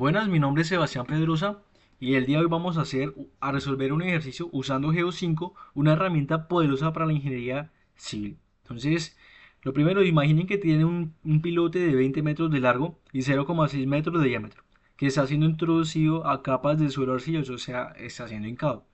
Buenas, mi nombre es Sebastián Pedrosa y el día de hoy vamos a resolver un ejercicio usando Geo5, una herramienta poderosa para la ingeniería civil. Entonces, lo primero, imaginen que tienen un pilote de 20 metros de largo y 0,6 metros de diámetro, que está siendo introducido a capas de suelo arcilloso, o sea, está siendo hincado.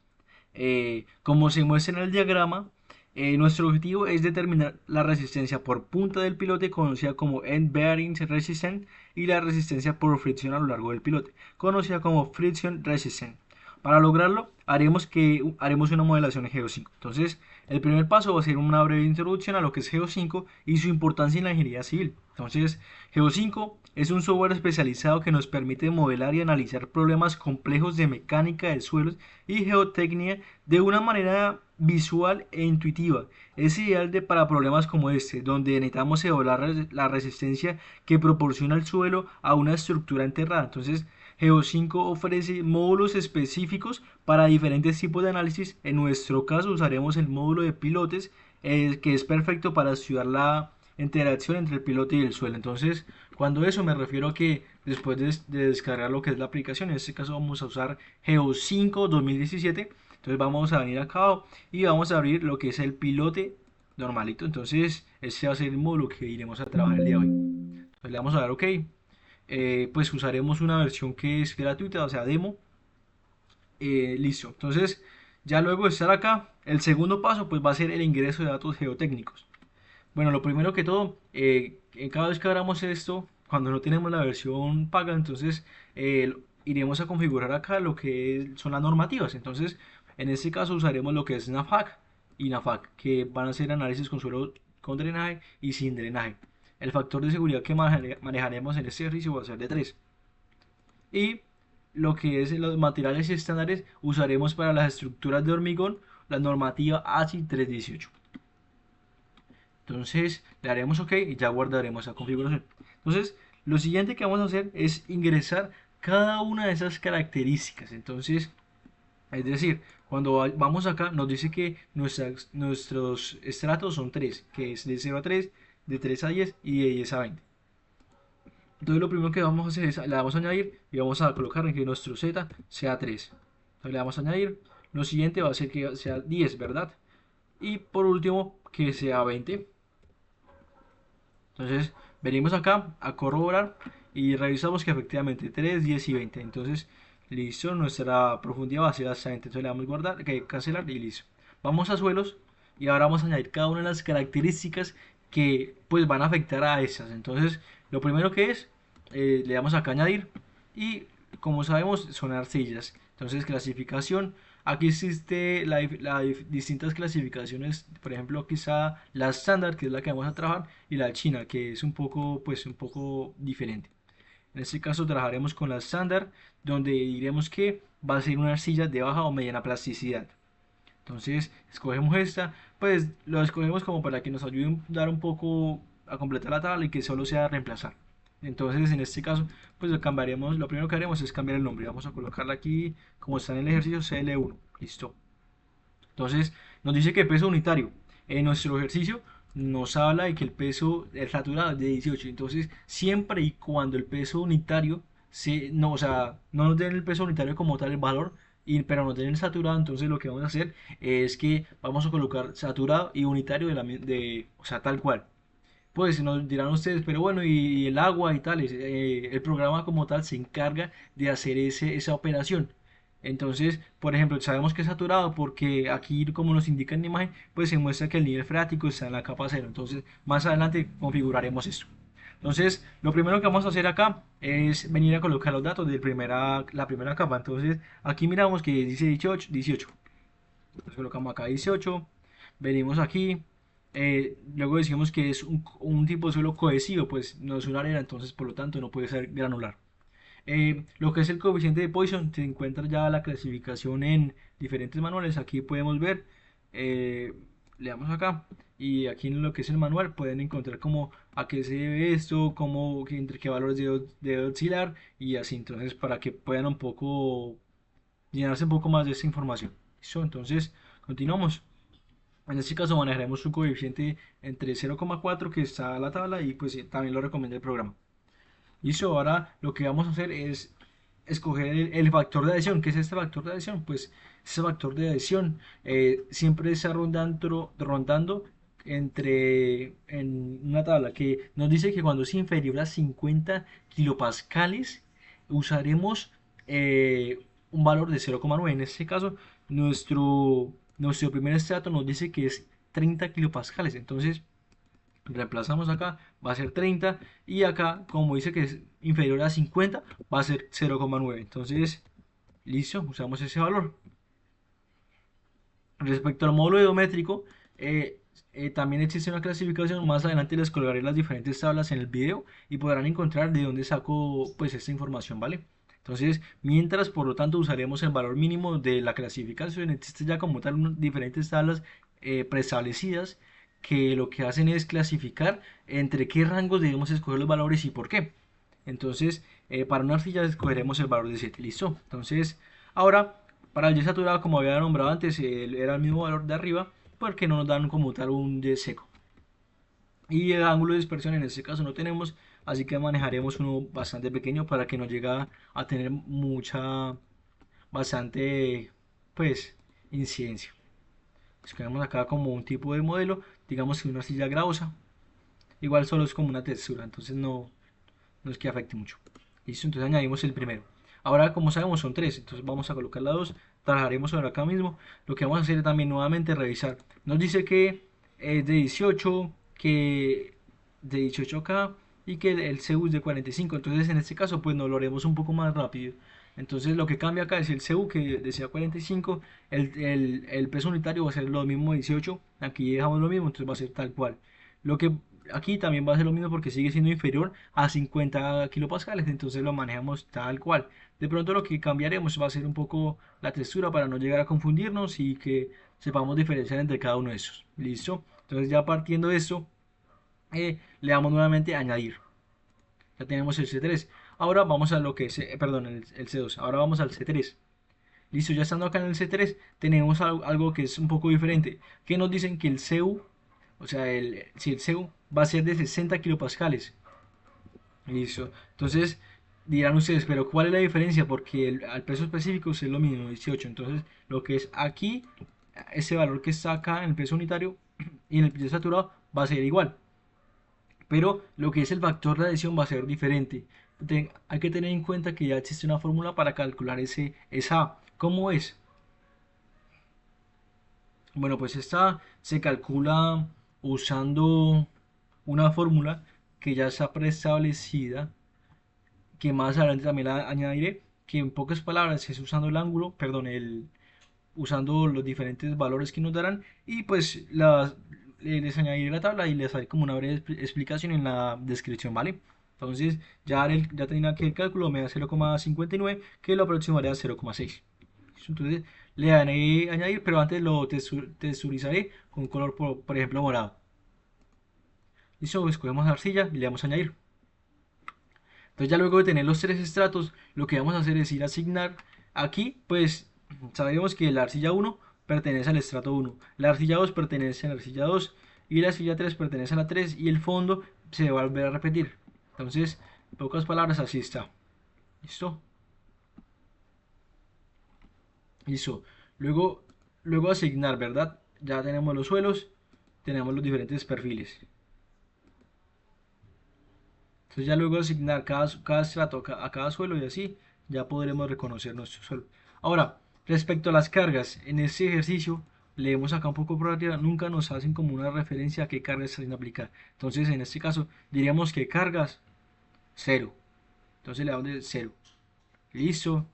Como se muestra en el diagrama, nuestro objetivo es determinar la resistencia por punta del pilote, conocida como End Bearing Resistance, y la resistencia por fricción a lo largo del pilote, conocida como Friction Resistance. Para lograrlo, haremos una modelación en Geo5. Entonces, el primer paso va a ser una breve introducción a lo que es Geo5 y su importancia en la ingeniería civil. Entonces, Geo5 es un software especializado que nos permite modelar y analizar problemas complejos de mecánica de suelos y geotecnia de una manera visual e intuitiva. Es ideal para problemas como este, donde necesitamos evaluar la resistencia que proporciona el suelo a una estructura enterrada. Entonces, Geo5 ofrece módulos específicos para diferentes tipos de análisis. En nuestro caso usaremos el módulo de pilotes, que es perfecto para estudiar la interacción entre el pilote y el suelo. Entonces, cuando eso me refiero a que después de descargar lo que es la aplicación, en este caso vamos a usar Geo5 2017. Entonces vamos a venir acá y vamos a abrir lo que es el pilote normalito. Entonces este va a ser el módulo que iremos a trabajar el día de hoy. Entonces le vamos a dar OK. Pues usaremos una versión que es gratuita, o sea, demo. Listo. Entonces ya luego de estar acá, el segundo paso pues va a ser el ingreso de datos geotécnicos. Bueno, lo primero que todo, en cada vez que abramos esto, cuando no tenemos la versión paga, entonces iremos a configurar acá lo que son las normativas. Entonces, en este caso usaremos lo que es NAFAC y NAFAC, que van a hacer análisis con suelo con drenaje y sin drenaje. El factor de seguridad que manejaremos en este ejercicio va a ser de 3. Y lo que es los materiales estándares usaremos para las estructuras de hormigón la normativa ASI 318. Entonces le daremos OK y ya guardaremos esa configuración. Entonces lo siguiente que vamos a hacer es ingresar cada una de esas características. Entonces, es decir, cuando vamos acá nos dice que nuestros estratos son 3, que es de 0 a 3, de 3 a 10 y de 10 a 20. Entonces lo primero que vamos a hacer es le vamos a añadir y vamos a colocar en que nuestro Z sea 3. Entonces le vamos a añadir. Lo siguiente va a ser que sea 10, ¿verdad? Y por último que sea 20. Entonces venimos acá a corroborar y revisamos que efectivamente 3, 10 y 20. Entonces, listo, nuestra profundidad va a ser hasta 20. Entonces le damos guardar, cancelar y listo. Vamos a suelos y ahora vamos a añadir cada una de las características que pues van a afectar a esas. Entonces, lo primero que es, le damos acá añadir y como sabemos son arcillas. Entonces, clasificación. Aquí existe distintas clasificaciones, por ejemplo, quizá la estándar, que es la que vamos a trabajar, y la china, que es un poco, pues, un poco diferente. En este caso trabajaremos con la estándar, donde diremos que va a ser una arcilla de baja o mediana plasticidad. Entonces, escogemos esta, pues lo escogemos como para que nos ayude a dar un poco a completar la tabla y que solo sea reemplazar. Entonces, en este caso, pues lo cambiaremos, lo primero que haremos es cambiar el nombre. Vamos a colocarla aquí, como está en el ejercicio, CL1. Listo. Entonces, nos dice que peso unitario. En nuestro ejercicio nos habla de que el peso el saturado es de 18. Entonces, siempre y cuando el peso unitario no, o sea, no nos den el peso unitario como tal el valor, pero nos den el saturado, entonces lo que vamos a hacer es que vamos a colocar saturado y unitario o sea, tal cual. Pues nos dirán ustedes, pero bueno, y el agua y tales, el programa como tal se encarga de hacer esa operación. Entonces, por ejemplo, sabemos que es saturado porque aquí, como nos indica en la imagen, pues se muestra que el nivel freático está en la capa cero. Entonces, más adelante configuraremos esto. Entonces, lo primero que vamos a hacer acá es venir a colocar los datos de la primera capa. Entonces, aquí miramos que dice 18, 18. Entonces colocamos acá 18, venimos aquí, luego decimos que es un tipo de suelo cohesivo, pues no es una arena, entonces por lo tanto no puede ser granular. Lo que es el coeficiente de Poisson se encuentra ya la clasificación en diferentes manuales. Aquí podemos ver, eh, le damos acá y aquí en lo que es el manual pueden encontrar como a qué se debe esto, como entre qué valores debe oscilar y así. Entonces para que puedan un poco llenarse un poco más de esta información. ¿Listo? Entonces continuamos. En este caso manejaremos un coeficiente entre 0,4 que está en la tabla y pues también lo recomienda el programa. Listo, ahora lo que vamos a hacer es escoger el factor de adhesión. ¿Qué es este factor de adhesión? Pues ese factor de adhesión siempre está rondando en una tabla que nos dice que cuando es inferior a 50 kilopascales usaremos un valor de 0,9. En este caso, nuestro primer estrato nos dice que es 30 kilopascales. Entonces, reemplazamos acá, va a ser 30 y acá, como dice que es inferior a 50, va a ser 0,9. Entonces, listo, usamos ese valor. Respecto al módulo iométrico, también existe una clasificación. Más adelante les colgaré las diferentes tablas en el video y podrán encontrar de dónde saco pues esta información, ¿vale? Entonces, mientras, por lo tanto, usaremos el valor mínimo de la clasificación. Existe ya como tal diferentes tablas preestablecidas que lo que hacen es clasificar entre qué rangos debemos escoger los valores y por qué. Entonces, para una arcilla escogeremos el valor de 7, ¿listo? Entonces, ahora, para el Y saturado, como había nombrado antes, era el mismo valor de arriba, porque no nos dan como tal un Y seco. Y el ángulo de dispersión en este caso no tenemos, así que manejaremos uno bastante pequeño para que no llegue a tener bastante, pues, incidencia. Escogemos acá como un tipo de modelo, digamos que una arcilla gravosa. Igual solo es como una textura, entonces no es que afecte mucho. Listo, entonces añadimos el primero. Ahora, como sabemos, son tres, entonces vamos a colocar la 2, trabajaremos sobre acá mismo. Lo que vamos a hacer es también nuevamente revisar. Nos dice que es de 18, que de 18 acá y que el CU es de 45. Entonces, en este caso, pues nos lo haremos un poco más rápido. Entonces, lo que cambia acá es el CU que decía 45, el peso unitario va a ser lo mismo 18, aquí dejamos lo mismo, entonces va a ser tal cual. Lo que aquí también va a ser lo mismo porque sigue siendo inferior a 50 kilopascales, entonces lo manejamos tal cual. De pronto lo que cambiaremos va a ser un poco la textura para no llegar a confundirnos y que sepamos diferenciar entre cada uno de esos. ¿Listo? Entonces ya partiendo de esto, le damos nuevamente a añadir. Ya tenemos el C3. Ahora vamos a lo que es, perdón, el C2. Ahora vamos al C3. Listo, ya estando acá en el C3, tenemos algo que es un poco diferente. Que nos dicen que el CU, o sea, si el CU va a ser de 60 kilopascales. Listo. Entonces dirán ustedes, pero ¿cuál es la diferencia? Porque al peso específico es lo mismo, 18. Entonces, lo que es aquí, ese valor que está acá en el peso unitario y en el peso saturado va a ser igual. Pero lo que es el factor de adhesión va a ser diferente. Hay que tener en cuenta que ya existe una fórmula para calcular esa A. ¿Cómo es? Bueno, pues esta se calcula usando una fórmula que ya está preestablecida, que más adelante también la añadiré, que en pocas palabras es usando el ángulo, perdón, usando los diferentes valores que nos darán y pues les añadiré la tabla y les haré como una breve explicación en la descripción, ¿vale? Entonces ya tenía aquí el cálculo, me da 0,59 que lo aproximaré a 0,6. Entonces le daré añadir, pero antes lo texturizaré con un color, por ejemplo, morado. Listo, escogemos la arcilla y le damos a añadir. Entonces ya luego de tener los tres estratos, lo que vamos a hacer es ir a asignar. Aquí, pues, sabemos que la arcilla 1 pertenece al estrato 1, la arcilla 2 pertenece a la arcilla 2 y la arcilla 3 pertenece a la 3 y el fondo se va a volver a repetir. Entonces, en pocas palabras, así está. ¿Listo? Listo. Luego asignar, ¿verdad? Ya tenemos los suelos, tenemos los diferentes perfiles. Entonces ya luego de asignar cada estrato a cada suelo y así, ya podremos reconocer nuestro suelo. Ahora, respecto a las cargas, en este ejercicio, leemos acá un poco por arriba, nunca nos hacen como una referencia a qué cargas se hacen aplicar. Entonces, en este caso, diríamos que cargas, cero. Entonces le damos de cero. Listo.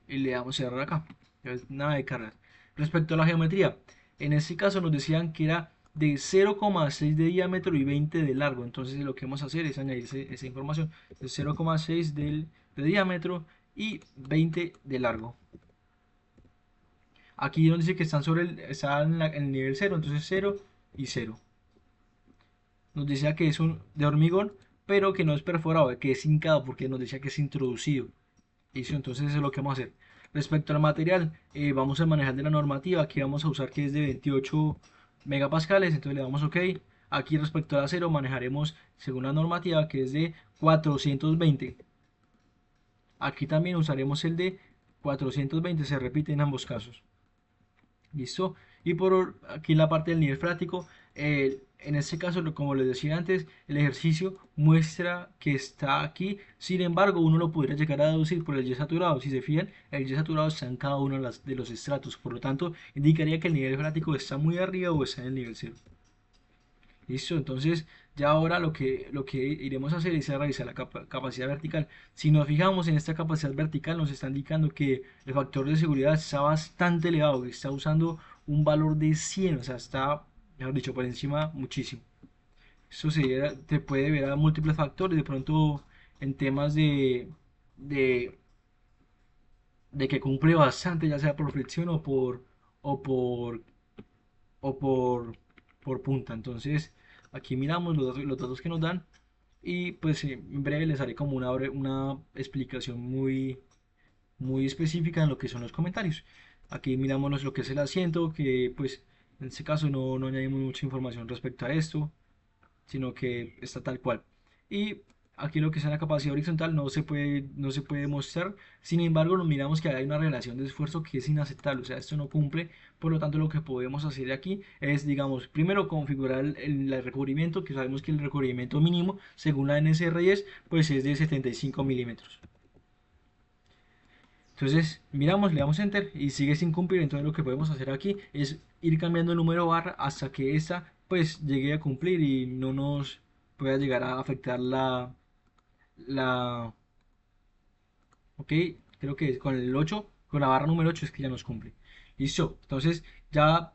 Y le damos cerrar acá. Entonces, nada de cargas. Respecto a la geometría, en este caso nos decían que era de 0,6 de diámetro y 20 de largo. Entonces lo que vamos a hacer es añadir esa información. De 0,6 de diámetro y 20 de largo. Aquí nos dice que están en el nivel 0, entonces 0 y 0. Nos decía que es de hormigón, pero que no es perforado, que es hincado, porque nos decía que es introducido. Listo, entonces eso es lo que vamos a hacer. Respecto al material, vamos a manejar de la normativa. Aquí vamos a usar que es de 28 megapascales, entonces le damos OK. Aquí respecto al acero manejaremos según la normativa que es de 420. Aquí también usaremos el de 420, se repite en ambos casos. ¿Listo? Y por aquí la parte del nivel freático, en este caso, como les decía antes, el ejercicio muestra que está aquí. Sin embargo, uno lo podría llegar a deducir por el Y saturado. Si se fijan, el Y saturado está en cada uno de los estratos. Por lo tanto, indicaría que el nivel freático está muy arriba o está en el nivel cero. Listo, entonces ya ahora lo que iremos a hacer es a revisar la capacidad vertical. Si nos fijamos en esta capacidad vertical, nos está indicando que el factor de seguridad está bastante elevado, que está usando un valor de 100, o sea, está, mejor dicho, por encima muchísimo. Eso te puede ver a múltiples factores, de pronto en temas de, de que cumple bastante, ya sea por flexión o por, o por punta. Entonces, aquí miramos los datos que nos dan y pues en breve les haré como una explicación muy específica en lo que son los comentarios. Aquí miramos lo que es el asiento, que pues en este caso no añadimos mucha información respecto a esto, sino que está tal cual. Y aquí lo que es la capacidad horizontal no se puede mostrar, sin embargo nos miramos que hay una relación de esfuerzo que es inaceptable, o sea, esto no cumple, por lo tanto lo que podemos hacer aquí es, digamos, primero configurar el recubrimiento, que sabemos que el recubrimiento mínimo, según la NSR10, pues es de 75 milímetros. Entonces, miramos, le damos enter y sigue sin cumplir. Entonces, lo que podemos hacer aquí es ir cambiando el número barra hasta que esta pues llegue a cumplir y no nos pueda llegar a afectar la, ok, creo que con el 8 con la barra número 8 es que ya nos cumple. Listo, entonces ya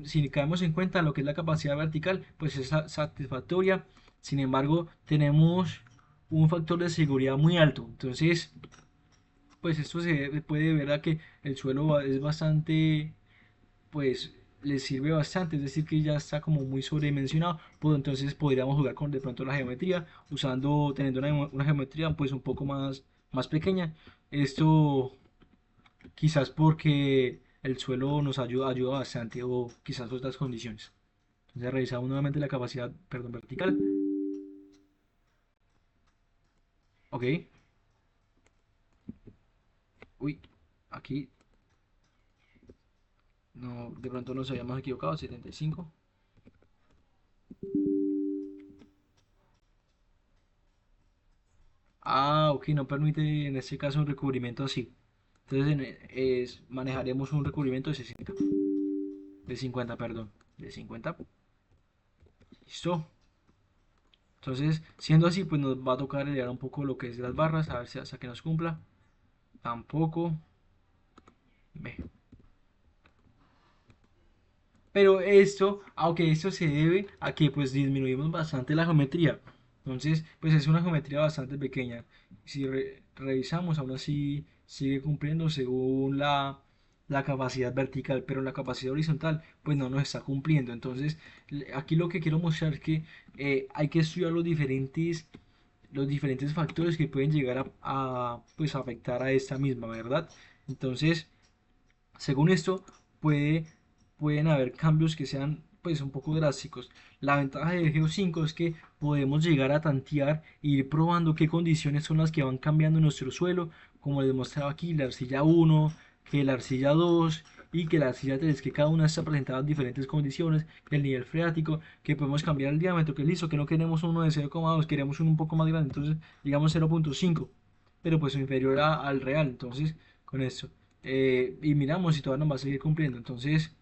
si caemos en cuenta lo que es la capacidad vertical, pues es satisfactoria. Sin embargo, tenemos un factor de seguridad muy alto. Entonces, pues esto se puede ver a que el suelo es bastante, pues le sirve bastante, es decir, que ya está como muy sobredimensionado, pues entonces podríamos jugar con de pronto la geometría, teniendo una geometría pues un poco más pequeña. Esto quizás porque el suelo nos ayuda bastante o quizás otras condiciones. Entonces revisamos nuevamente la capacidad, perdón, vertical. Ok, uy, aquí no, de pronto nos habíamos equivocado, 75. Ah, ok, no permite en este caso un recubrimiento así. Entonces manejaremos un recubrimiento de 60, de 50, perdón, de 50. Listo. Entonces, siendo así, pues nos va a tocar elevar un poco lo que es las barras, a ver si hasta que nos cumpla. Tampoco. Ve. Pero esto, aunque esto se debe a que pues disminuimos bastante la geometría. Entonces, pues es una geometría bastante pequeña. Si revisamos, aún así sigue cumpliendo según la capacidad vertical, pero la capacidad horizontal pues no nos está cumpliendo. Entonces, aquí lo que quiero mostrar es que hay que estudiar los diferentes factores que pueden llegar pues, afectar a esta misma, ¿verdad? Entonces, según esto, puede, pueden haber cambios que sean pues un poco drásticos. La ventaja del Geo 5 es que podemos llegar a tantear e ir probando qué condiciones son las que van cambiando en nuestro suelo, como les mostraba aquí, la arcilla 1, que la arcilla 2 y que la arcilla 3, que cada una está presentada en diferentes condiciones, que el nivel freático, que podemos cambiar el diámetro, que listo, que no queremos uno de 0,2, queremos uno un poco más grande, entonces digamos 0,5, pero pues inferior al real, entonces con esto y miramos si todavía nos va a seguir cumpliendo. Entonces,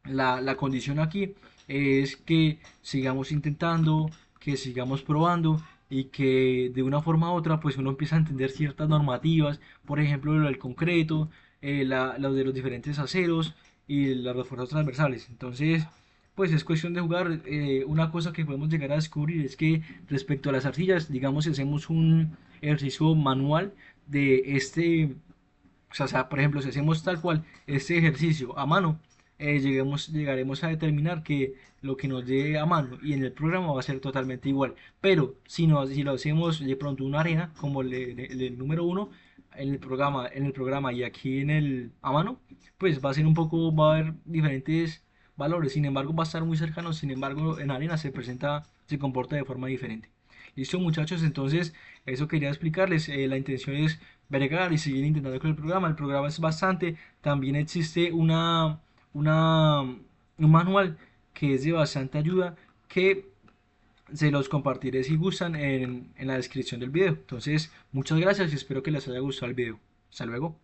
la condición aquí es que sigamos intentando, que sigamos probando y que de una forma u otra pues uno empieza a entender ciertas normativas, por ejemplo lo del concreto, lo de los diferentes aceros y los refuerzos transversales. Entonces, pues es cuestión de jugar. Una cosa que podemos llegar a descubrir es que respecto a las arcillas, digamos si hacemos un ejercicio manual de o sea, por ejemplo, si hacemos tal cual este ejercicio a mano, llegaremos a determinar que lo que nos dé a mano y en el programa va a ser totalmente igual. Pero si lo hacemos de pronto una arena, como el número uno, en el programa y aquí a mano, pues va a haber diferentes valores. Sin embargo, va a estar muy cercano. Sin embargo, en arena se comporta de forma diferente. Listo, muchachos, entonces eso quería explicarles. La intención es bregar y seguir intentando con el programa. El programa es bastante. También existe un manual que es de bastante ayuda que se los compartiré si gustan en la descripción del video. Entonces, muchas gracias y espero que les haya gustado el video. Hasta luego.